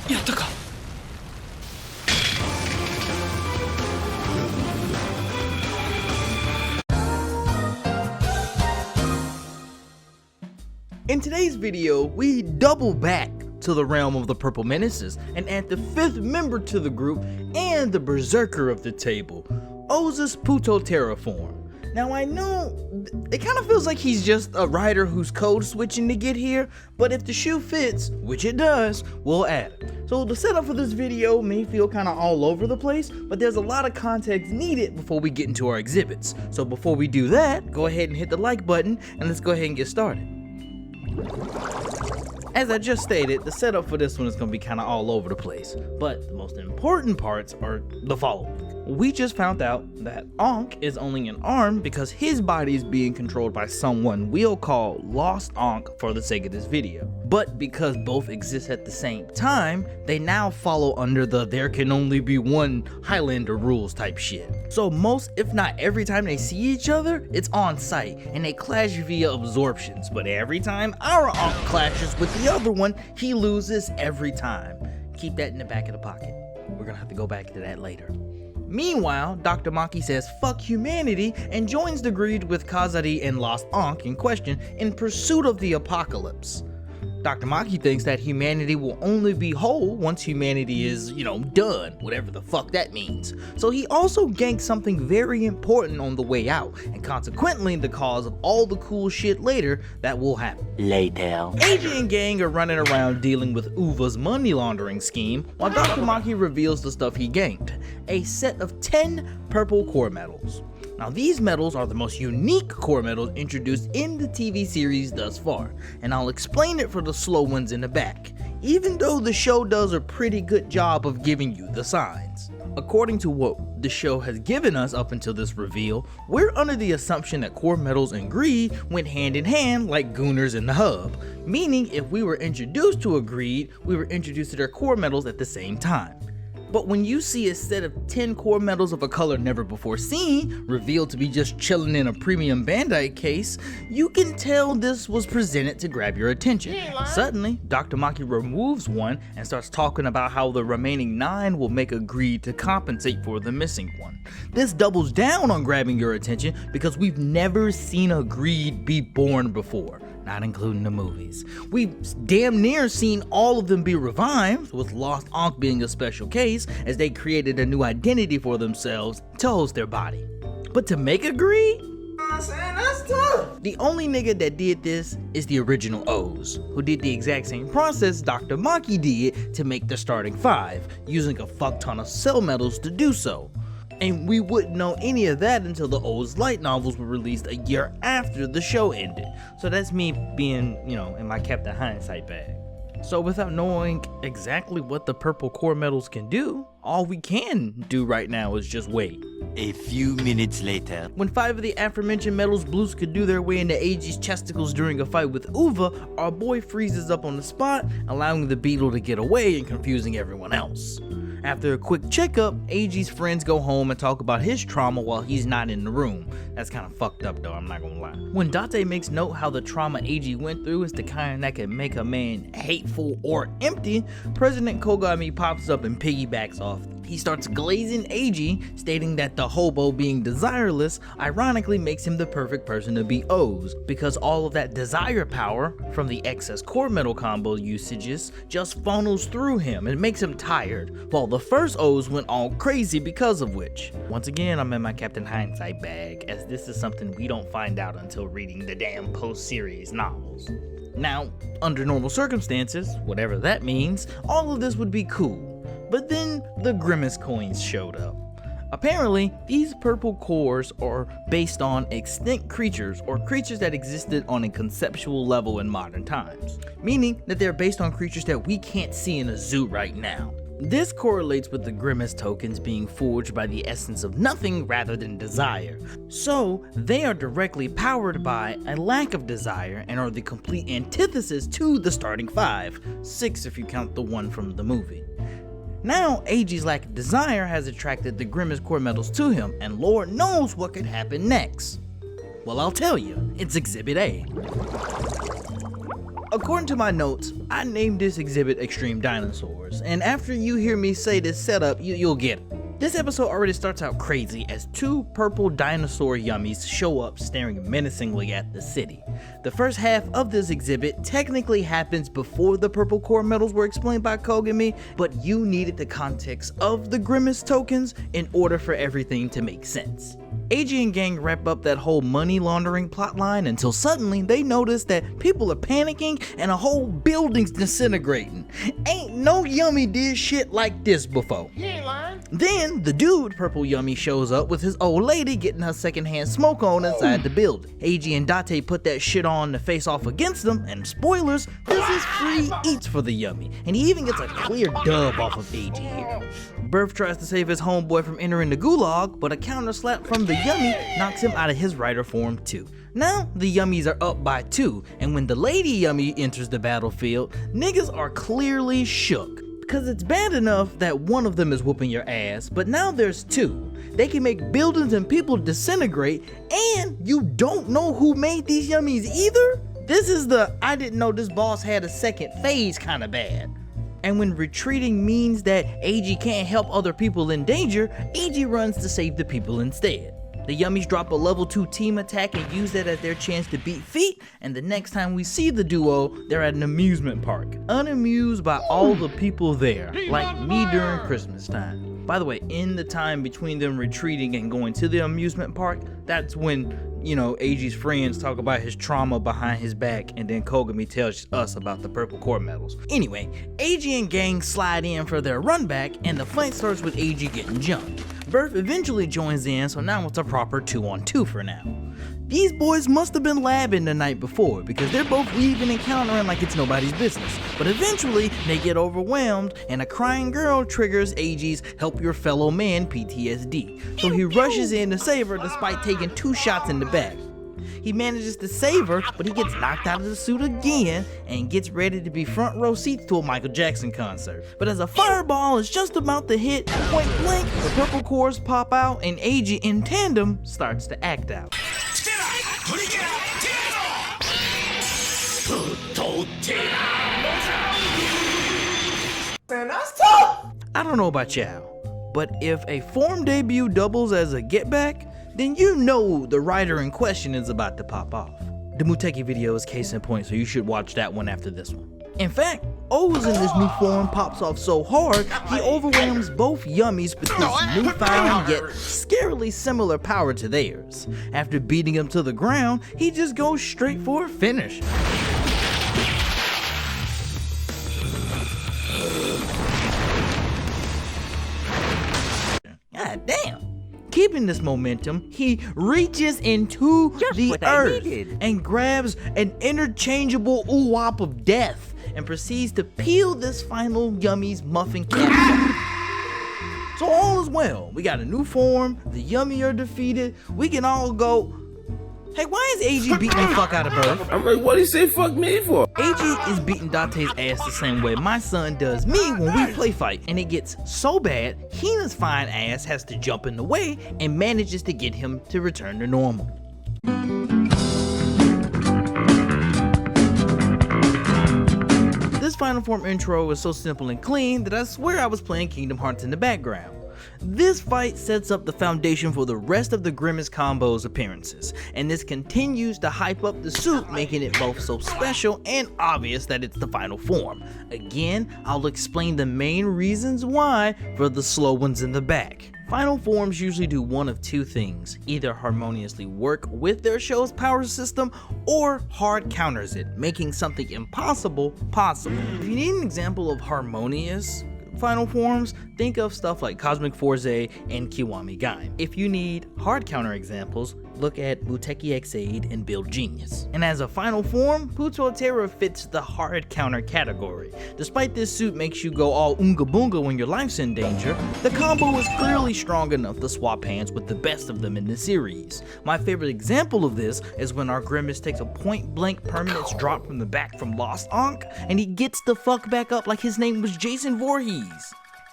やったか。In today's video, we double back to the realm of the Purple Menaces and add the 5th member to the group and the berserker of the table, Ooo'S Putotyra form. Now I know it kind of feels like he's just a rider who's code switching to get here, but if the shoe fits, which it does, we'll add it. So the setup for this video may feel kind of all over the place, but there's a lot of context needed before we get into our exhibits. So before we do that, go ahead and hit the like button and let's go ahead and get started. As I just stated, the setup for this one is going to be kind of all over the place, but the most important parts are the following. We just found out that Ankh is only an arm because his body is being controlled by someone we'll call Lost Ankh for the sake of this video. But because both exist at the same time, they now follow under the there can only be one Highlander rules type shit. So most, if not every time they see each other, it's on sight and they clash via absorptions. But every time our Ankh clashes with the other one, he loses every time. Keep that in the back of the pocket. We're gonna have to go back to that later. Meanwhile, Dr. Maki says fuck humanity and joins the greed with Kazari and Lost Ankh in question in pursuit of the apocalypse. Dr. Maki thinks that humanity will only be whole once humanity is, done, whatever the fuck that means. So he also ganks something very important on the way out, and consequently the cause of all the cool shit later that will happen. Later. Eiji and gang are running around dealing with Uva's money laundering scheme, while Dr. Maki reveals the stuff he ganked, a set of 10 purple core medals. Now these medals are the most unique core medals introduced in the TV series thus far, and I'll explain it for the slow ones in the back, even though the show does a pretty good job of giving you the signs. According to what the show has given us up until this reveal, we're under the assumption that core medals and greed went hand in hand like Gooners and the Hub, meaning if we were introduced to a greed, we were introduced to their core medals at the same time. But when you see a set of 10 core medals of a color never before seen, revealed to be just chilling in a premium Bandai case, you can tell this was presented to grab your attention. Suddenly, Dr. Maki removes one and starts talking about how the remaining 9 will make a greed to compensate for the missing one. This doubles down on grabbing your attention because we've never seen a greed be born before. Not including the movies. We've damn near seen all of them be revived, with Lost Ankh being a special case as they created a new identity for themselves to host their body. But to make a greed? That's tough. The only nigga that did this is the original Ooo'S, who did the exact same process Dr. Maki did to make the starting 5, using a fuck ton of cell medals to do so. And we wouldn't know any of that until the Ooo'S light novels were released a year after the show ended. So that's me being, in my Captain Hindsight bag. So without knowing exactly what the purple core medals can do, all we can do right now is just wait. A few minutes later. When 5 of the aforementioned medals blues could do their way into Eiji's chesticles during a fight with Uva, our boy freezes up on the spot, allowing the beetle to get away and confusing everyone else. After a quick checkup, Eiji's friends go home and talk about his trauma while he's not in the room. That's kind of fucked up though, I'm not gonna lie. When Date makes note how the trauma Eiji went through is the kind that can make a man hateful or empty, President Kogami pops up and piggybacks off. He starts glazing Eiji, stating that the hobo being desireless ironically makes him the perfect person to be Ooo'S, because all of that desire power from the excess core metal combo usages just funnels through him and makes him tired, while the first Ooo'S went all crazy because of which. Once again, I'm in my Captain Hindsight bag, as this is something we don't find out until reading the damn post-series novels. Now, under normal circumstances, whatever that means, all of this would be cool. But then the Grimace coins showed up. Apparently, these purple cores are based on extinct creatures or creatures that existed on a conceptual level in modern times, meaning that they're based on creatures that we can't see in a zoo right now. This correlates with the Grimace tokens being forged by the essence of nothing rather than desire. So, they are directly powered by a lack of desire and are the complete antithesis to the starting 5, 6 if you count the one from the movie. Now, Eiji's lack of desire has attracted the Grimace core medals to him, and Lord knows what could happen next. Well, I'll tell you, it's Exhibit A. According to my notes, I named this exhibit Extreme Dinosaurs, and after you hear me say this setup, you'll get it. This episode already starts out crazy as two purple dinosaur yummies show up staring menacingly at the city. The first half of this exhibit technically happens before the purple core medals were explained by Kogami, but you needed the context of the Grimace tokens in order for everything to make sense. AG and gang wrap up that whole money laundering plotline until suddenly they notice that people are panicking and a whole building's disintegrating. Ain't no yummy did shit like this before. You ain't lying. Then the dude, Purple Yummy, shows up with his old lady getting her secondhand smoke on inside the building. AG and Date put that shit on to face off against them, and spoilers, this is free eats for the Yummy, and he even gets a clear dub off of AG here. Berth tries to save his homeboy from entering the gulag, but a counter slap from the Yummy knocks him out of his rider form too. Now the Yummies are up by 2, and when the Lady Yummy enters the battlefield, niggas are clearly shook. Because it's bad enough that one of them is whooping your ass, but now there's 2. They can make buildings and people disintegrate, and you don't know who made these Yummies either? This is the I didn't know this boss had a second phase kind of bad. And when retreating means that AG can't help other people in danger, AG runs to save the people instead. The Yummies drop a level 2 team attack and use that as their chance to beat Feet, and the next time we see the duo, they're at an amusement park, unamused by all the people there, like me during Christmas time. By the way, in the time between them retreating and going to the amusement park, that's when, AG's friends talk about his trauma behind his back, and then Kogami tells us about the purple core medals. Anyway, AG and gang slide in for their run back, and the fight starts with AG getting jumped. Berth eventually joins in, so now it's a proper 2-on-2 for now. These boys must have been labbing the night before because they're both weaving and countering like it's nobody's business. But eventually, they get overwhelmed and a crying girl triggers AG's help your fellow man PTSD. So he rushes in to save her despite taking 2 shots in the back. He manages to save her, but he gets knocked out of the suit again and gets ready to be front row seats to a Michael Jackson concert. But as a fireball is just about to hit, point blank, the purple cores pop out and AG in tandem starts to act out. Man, that's tough. I don't know about y'all, but if a form debut doubles as a get back, then you know the rider in question is about to pop off. The Muteki video is case in point, so you should watch that one after this one. In fact, Ooo'S in this new form pops off so hard, he overwhelms both Yummies with this newfound yet scarily similar power to theirs. After beating him to the ground, he just goes straight for a finish. God damn. Keeping this momentum, he reaches into the earth and grabs an interchangeable Ooo'S of death and proceeds to peel this final Yummy's muffin cap off. So all is well. We got a new form, the Yummy are defeated, we can all go. Hey, why is AG beating the fuck out of Berth? I'm like, what do you say fuck me for? AG is beating Date's ass the same way my son does me when we play fight, and it gets so bad, Hina's fine ass has to jump in the way and manages to get him to return to normal. This final form intro is so simple and clean that I swear I was playing Kingdom Hearts in the background. This fight sets up the foundation for the rest of the Grimace combo's appearances, and this continues to hype up the suit, making it both so special and obvious that it's the final form. Again, I'll explain the main reasons why for the slow ones in the back. Final forms usually do one of 2 things, either harmoniously work with their show's power system or hard counters it, making something impossible possible. If you need an example of harmonious final forms, think of stuff like Cosmic Forze and Kiwami Gaim. If you need hard counter examples, look at Muteki X8 and Build Genius. And as a final form, Putotyra fits the hard counter category. Despite this suit makes you go all oonga boonga when your life's in danger, the combo is clearly strong enough to swap hands with the best of them in the series. My favorite example of this is when our Grimace takes a point blank permanence drop from the back from Lost Ankh, and he gets the fuck back up like his name was Jason Voorhees.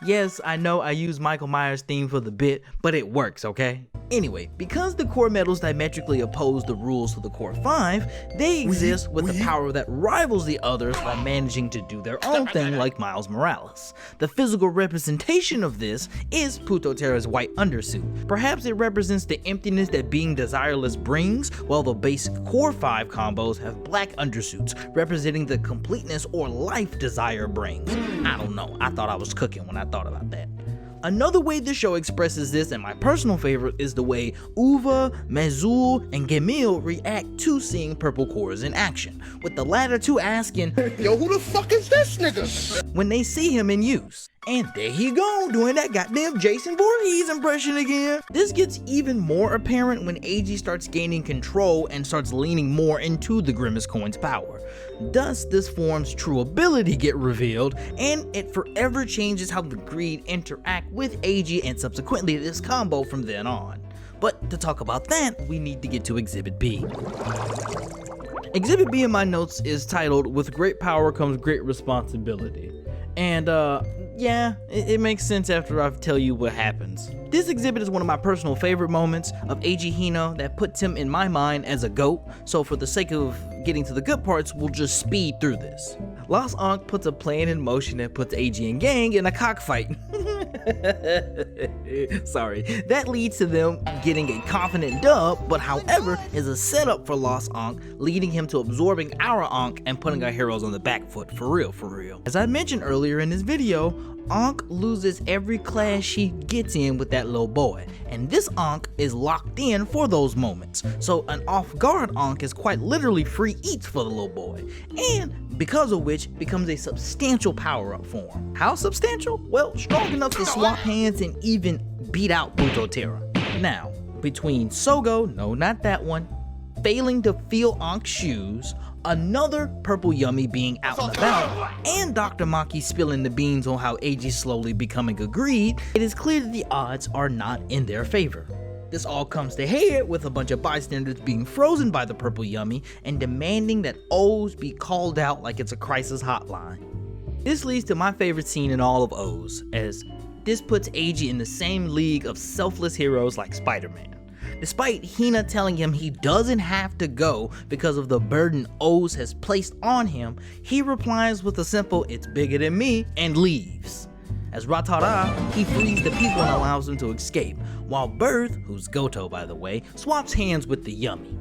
Yes, I know I use Michael Myers' theme for the bit, but it works, okay? Anyway, because the core metals diametrically oppose the rules of the core 5, they exist with the power that rivals the others while managing to do their own thing like Miles Morales. The physical representation of this is Putotyra's white undersuit. Perhaps it represents the emptiness that being desireless brings, while the basic core 5 combos have black undersuits, representing the completeness or life desire brings. I don't know, I thought I was cooking when I thought about that. Another way the show expresses this, and my personal favorite, is the way Uva, Mezul, and Gemil react to seeing purple cores in action, with the latter two asking, Yo, who the fuck is this nigga? when they see him in use. And there he go, doing that goddamn Jason Voorhees impression again. This gets even more apparent when AG starts gaining control and starts leaning more into the Grimace Coin's power. Thus, this form's true ability get revealed, and it forever changes how the Greed interact with AG and subsequently this combo from then on. But to talk about that, we need to get to Exhibit B. Exhibit B in my notes is titled, "With great power comes great responsibility." And yeah, it makes sense after I tell you what happens. This exhibit is one of my personal favorite moments of AG Hino that puts him in my mind as a GOAT, so for the sake of getting to the good parts, we'll just speed through this. Lost Ankh puts a plan in motion that puts AG and gang in a cockfight. Sorry. That leads to them getting a confident dub, but however is a setup for Lost Ankh, leading him to absorbing our Ankh and putting our heroes on the back foot, for real, for real. As I mentioned earlier in this video, Ankh loses every clash she gets in with that little boy, and this Ankh is locked in for those moments, so an off-guard Ankh is quite literally free eats for the little boy, and because of which becomes a substantial power-up for him. How substantial? Well, strong enough to swap hands and even beat out Putotyra. Now, between Sogo, no not that one, failing to feel Ankh's shoes, another purple yummy being out and about, and Dr. Maki spilling the beans on how AG is slowly becoming a Greed, it is clear that the odds are not in their favor. This all comes to head with a bunch of bystanders being frozen by the purple yummy and demanding that Ooo'S be called out like it's a crisis hotline. This leads to my favorite scene in all of Ooo'S, as this puts AG in the same league of selfless heroes like Spider-Man. Despite Hina telling him he doesn't have to go because of the burden Ooo'S has placed on him, he replies with a simple "it's bigger than me" and leaves. As Ratara, he frees the people and allows them to escape, while Birth, who's Goto by the way, swaps hands with the yummy.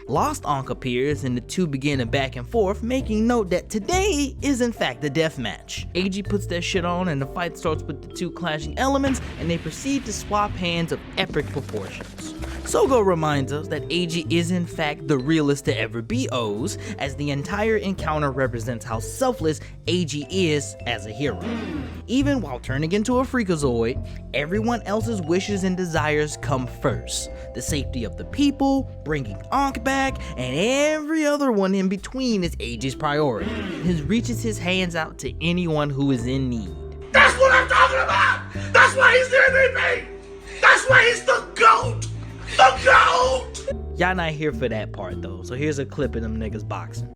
Lost Ankh appears and the two begin a back and forth, making note that today is in fact the death match. AG puts that shit on and the fight starts with the two clashing elements and they proceed to swap hands of epic proportions. Sogo reminds us that AG is in fact the realest to ever be Ooo'S, as the entire encounter represents how selfless AG is as a hero. Even while turning into a freakazoid, everyone else's wishes and desires come first. The safety of the people, bringing Ankh back, and every other one in between is AG's priority. He reaches his hands out to anyone who is in need. That's what I'm talking about! That's why he's the MVP! That's why he's the GOAT! The GOAT! Y'all not here for that part though, so here's a clip of them niggas boxing.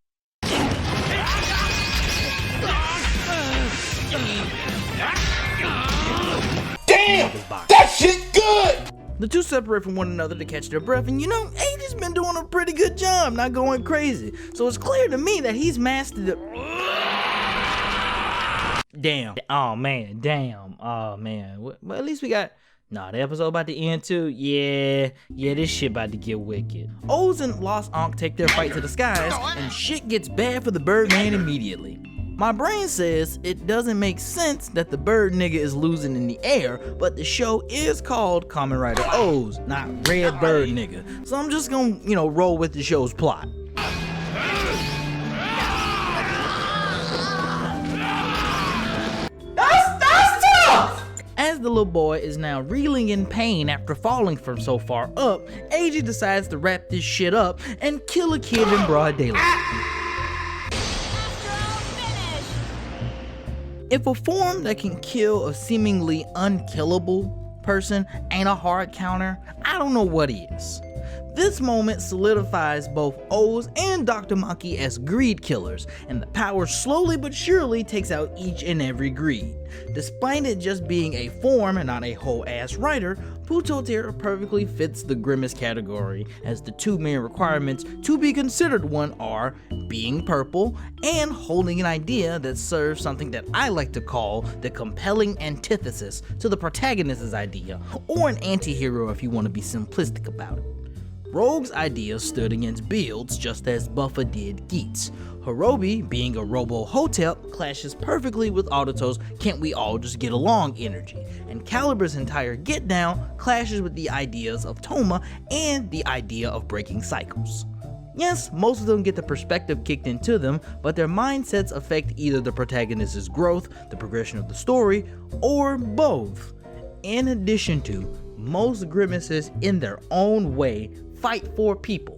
Damn! That shit good! The two separate from one another to catch their breath, and you know, AG's been doing a pretty good job, not going crazy. So it's clear to me that he's mastered the... Damn. Oh man, damn. Oh man. Well, at least we got... Nah, the episode about to end too? Yeah, this shit about to get wicked. Ooo'S and Lost Ankh take their fight to the skies, and shit gets bad for the Birdman immediately. My brain says it doesn't make sense that the bird nigga is losing in the air, but the show is called Kamenrider Ooo'S, not Red Bird nigga. So I'm just gonna, roll with the show's plot. As the little boy is now reeling in pain after falling from so far up, AG decides to wrap this shit up and kill a kid in broad daylight. If a form that can kill a seemingly unkillable person ain't a hard counter, I don't know what is. This moment solidifies both Ooo'S and Dr. Maki as greed killers, and the power slowly but surely takes out each and every greed. Despite it just being a form and not a whole ass rider, Putotyra perfectly fits the Grimace category, as the two main requirements to be considered one are being purple and holding an idea that serves something that I like to call the compelling antithesis to the protagonist's idea, or an anti-hero if you want to be simplistic about it. Rogue's idea stood against Build's just as Buffa did Geet's. Hirobi, being a robo-hotep, clashes perfectly with Autoto's can't we all just get along energy, and Calibur's entire get down clashes with the ideas of Toma and the idea of breaking cycles. Yes, most of them get the perspective kicked into them, but their mindsets affect either the protagonist's growth, the progression of the story, or both. In addition to, most Grimaces in their own way fight for people.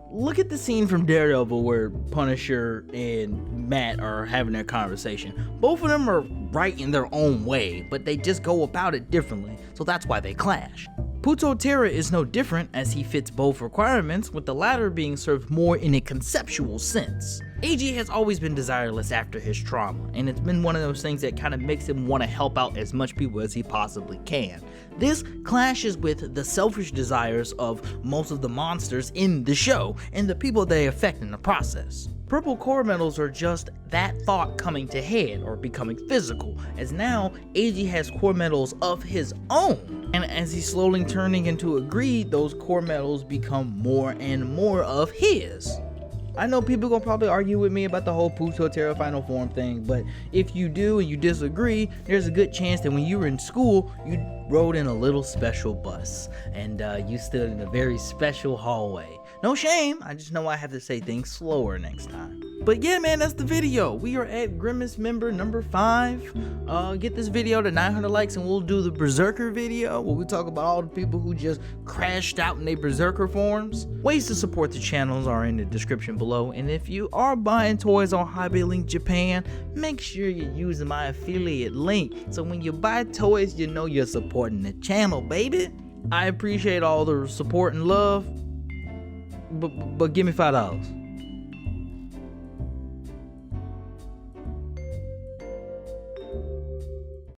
Look at the scene from Daredevil where Punisher and Matt are having their conversation. Both of them are right in their own way, but they just go about it differently, so that's why they clash. Putotyra is no different, as he fits both requirements, with the latter being served more in a conceptual sense. AG has always been desireless after his trauma, and it's been one of those things that kind of makes him want to help out as much people as he possibly can. This clashes with the selfish desires of most of the monsters in the show and the people they affect in the process. Purple core medals are just that thought coming to head or becoming physical, as now AG has core medals of his own, and as he's slowly turning into a greed, those core medals become more and more of his. I know people gonna probably argue with me about the whole Putotyra final form thing, but if you do and you disagree, there's a good chance that when you were in school, you rode in a little special bus, and you stood in a very special hallway. No shame, I just know I have to say things slower next time. But yeah, man, that's the video. We are at Grimace member number 5. Get this video to 900 likes and we'll do the Berserker video where we talk about all the people who just crashed out in their Berserker forms. Ways to support the channels are in the description below, and if you are buying toys on Hobby Link Japan, make sure you're using my affiliate link, so when you buy toys, you know you're supporting the channel, baby. I appreciate all the support and love, but give me $5.